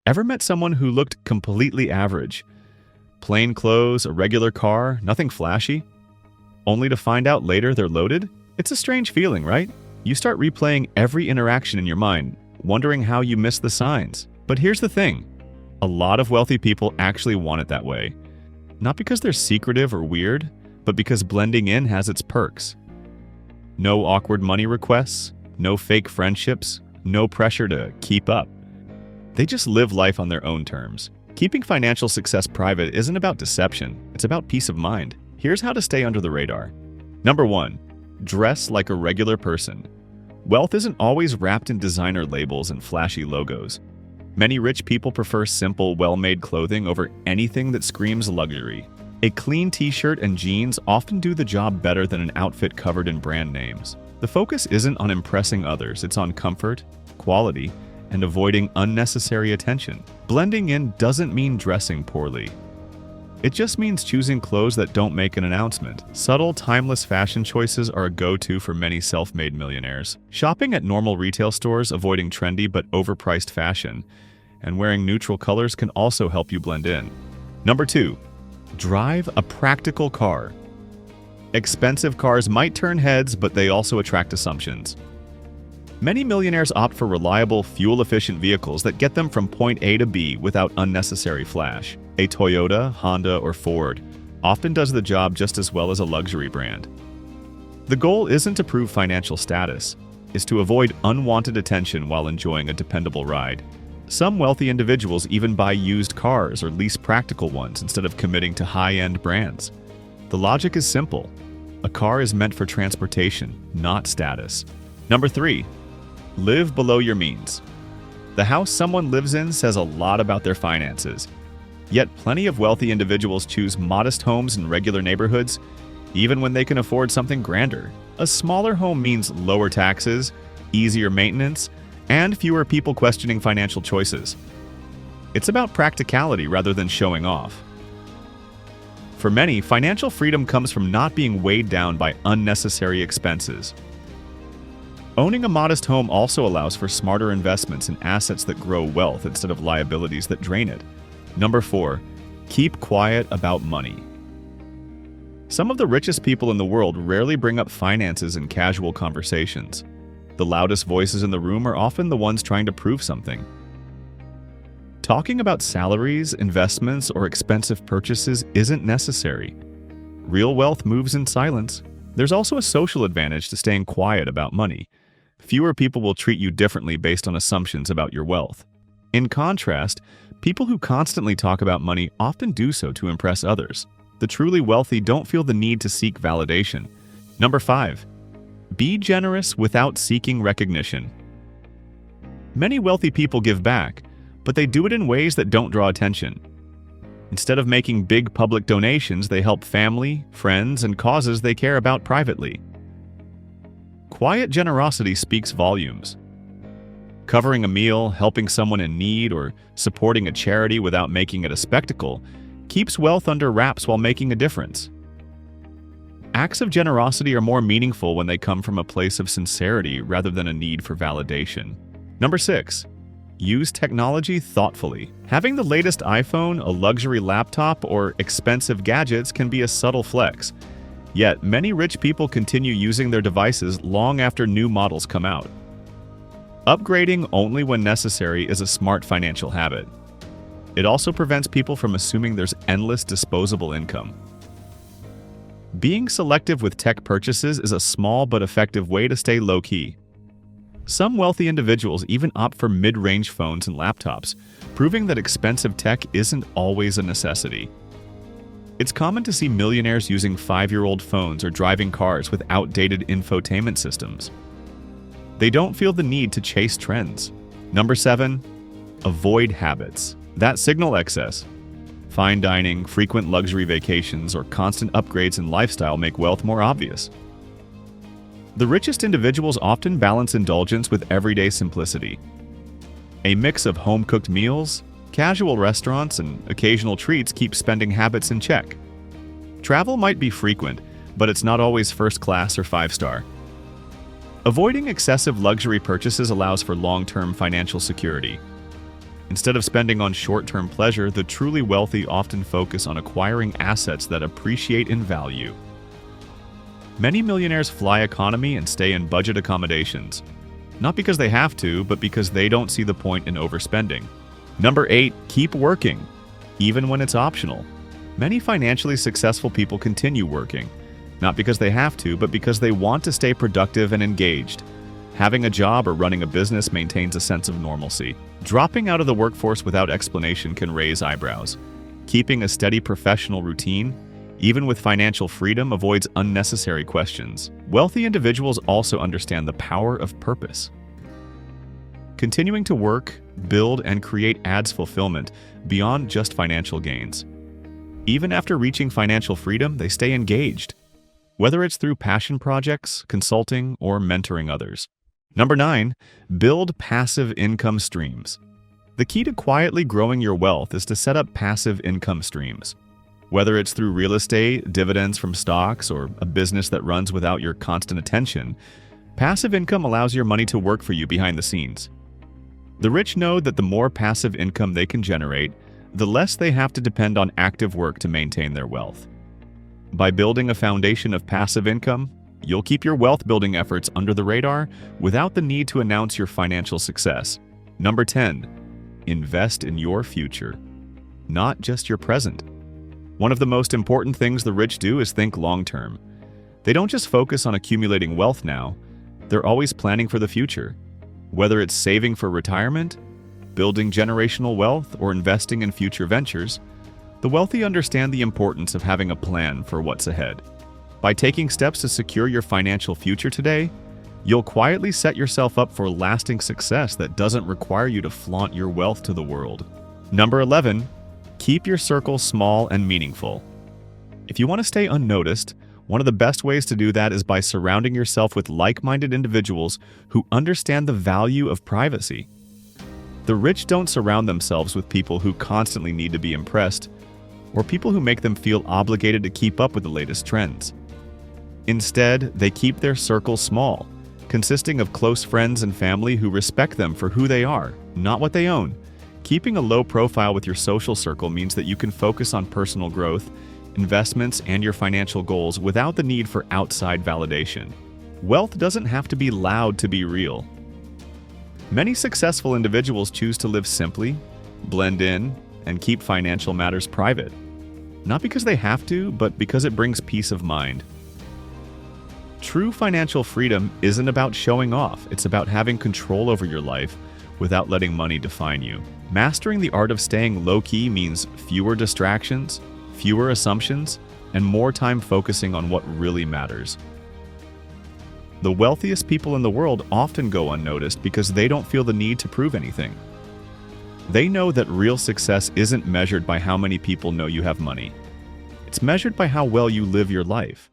Ever met someone who looked completely average? Plain clothes, a regular car, nothing flashy? Only to find out later they're loaded? It's a strange feeling, right? You start replaying every interaction in your mind, wondering how you missed the signs. But here's the thing. A lot of wealthy people actually want it that way. Not because they're secretive or weird, but because blending in has its perks. No awkward money requests, no fake friendships, no pressure to keep up. They just live life on their own terms. Keeping financial success private isn't about deception, it's about peace of mind. Here's how to stay under the radar. Number 1. Dress like a regular person. Wealth isn't always wrapped in designer labels and flashy logos. Many rich people prefer simple, well-made clothing over anything that screams luxury. A clean t-shirt and jeans often do the job better than an outfit covered in brand names. The focus isn't on impressing others, it's on comfort, quality, and avoiding unnecessary attention. Blending in doesn't mean dressing poorly. It just means choosing clothes that don't make an announcement. Subtle, timeless fashion choices are a go-to for many self-made millionaires. Shopping at normal retail stores, avoiding trendy but overpriced fashion, and wearing neutral colors can also help you blend in. Number 2. Drive a practical car. Expensive cars might turn heads, but they also attract assumptions. Many millionaires opt for reliable, fuel-efficient vehicles that get them from point A to B without unnecessary flash. A Toyota, Honda, or Ford often does the job just as well as a luxury brand. The goal isn't to prove financial status, it's to avoid unwanted attention while enjoying a dependable ride. Some wealthy individuals even buy used cars or lease practical ones instead of committing to high-end brands. The logic is simple. A car is meant for transportation, not status. Number 3. Live below your means. The house someone lives in says a lot about their finances. Yet plenty of wealthy individuals choose modest homes in regular neighborhoods, even when they can afford something grander. A smaller home means lower taxes, easier maintenance, and fewer people questioning financial choices. It's about practicality rather than showing off. For many, financial freedom comes from not being weighed down by unnecessary expenses. Owning a modest home also allows for smarter investments in assets that grow wealth instead of liabilities that drain it. Number 4. Keep quiet about money. Some of the richest people in the world rarely bring up finances in casual conversations. The loudest voices in the room are often the ones trying to prove something. Talking about salaries, investments, or expensive purchases isn't necessary. Real wealth moves in silence. There's also a social advantage to staying quiet about money. Fewer people will treat you differently based on assumptions about your wealth. In contrast, people who constantly talk about money often do so to impress others. The truly wealthy don't feel the need to seek validation. Number 5. Be generous without seeking recognition. Many wealthy people give back, but they do it in ways that don't draw attention. Instead of making big public donations, they help family, friends, and causes they care about privately. Quiet generosity speaks volumes. Covering a meal, helping someone in need, or supporting a charity without making it a spectacle keeps wealth under wraps while making a difference. Acts of generosity are more meaningful when they come from a place of sincerity rather than a need for validation. Number 6. Use technology thoughtfully. Having the latest iPhone, a luxury laptop, or expensive gadgets can be a subtle flex. Yet, many rich people continue using their devices long after new models come out. Upgrading only when necessary is a smart financial habit. It also prevents people from assuming there's endless disposable income. Being selective with tech purchases is a small but effective way to stay low-key. Some wealthy individuals even opt for mid-range phones and laptops, proving that expensive tech isn't always a necessity. It's common to see millionaires using 5-year-old phones or driving cars with outdated infotainment systems. They don't feel the need to chase trends. Number 7. Avoid habits that signal excess. Fine dining, frequent luxury vacations, or constant upgrades in lifestyle make wealth more obvious. The richest individuals often balance indulgence with everyday simplicity. A mix of home-cooked meals, casual restaurants, and occasional treats keep spending habits in check. Travel might be frequent, but it's not always first class or 5-star. Avoiding excessive luxury purchases allows for long-term financial security. Instead of spending on short-term pleasure, the truly wealthy often focus on acquiring assets that appreciate in value. Many millionaires fly economy and stay in budget accommodations, not because they have to, but because they don't see the point in overspending. Number 8, keep working, even when it's optional. Many financially successful people continue working, not because they have to, but because they want to stay productive and engaged. Having a job or running a business maintains a sense of normalcy. Dropping out of the workforce without explanation can raise eyebrows. Keeping a steady professional routine, even with financial freedom, avoids unnecessary questions. Wealthy individuals also understand the power of purpose. Continuing to work, build, and create adds fulfillment beyond just financial gains. Even after reaching financial freedom, they stay engaged, whether it's through passion projects, consulting, or mentoring others. Number 9, build passive income streams. The key to quietly growing your wealth is to set up passive income streams. Whether it's through real estate, dividends from stocks, or a business that runs without your constant attention, passive income allows your money to work for you behind the scenes. The rich know that the more passive income they can generate, the less they have to depend on active work to maintain their wealth. By building a foundation of passive income, you'll keep your wealth-building efforts under the radar without the need to announce your financial success. Number 10, invest in your future, not just your present. One of the most important things the rich do is think long-term. They don't just focus on accumulating wealth now, they're always planning for the future. Whether it's saving for retirement, building generational wealth, or investing in future ventures, the wealthy understand the importance of having a plan for what's ahead. By taking steps to secure your financial future today, you'll quietly set yourself up for lasting success that doesn't require you to flaunt your wealth to the world. Number 11, keep your circle small and meaningful. If you want to stay unnoticed, one of the best ways to do that is by surrounding yourself with like-minded individuals who understand the value of privacy. The rich don't surround themselves with people who constantly need to be impressed, or people who make them feel obligated to keep up with the latest trends. Instead, they keep their circle small, consisting of close friends and family who respect them for who they are, not what they own. Keeping a low profile with your social circle means that you can focus on personal growth, investments, and your financial goals without the need for outside validation. Wealth doesn't have to be loud to be real. Many successful individuals choose to live simply, blend in, and keep financial matters private. Not because they have to, but because it brings peace of mind. True financial freedom isn't about showing off, it's about having control over your life without letting money define you. Mastering the art of staying low-key means fewer distractions, fewer assumptions, and more time focusing on what really matters. The wealthiest people in the world often go unnoticed because they don't feel the need to prove anything. They know that real success isn't measured by how many people know you have money. It's measured by how well you live your life.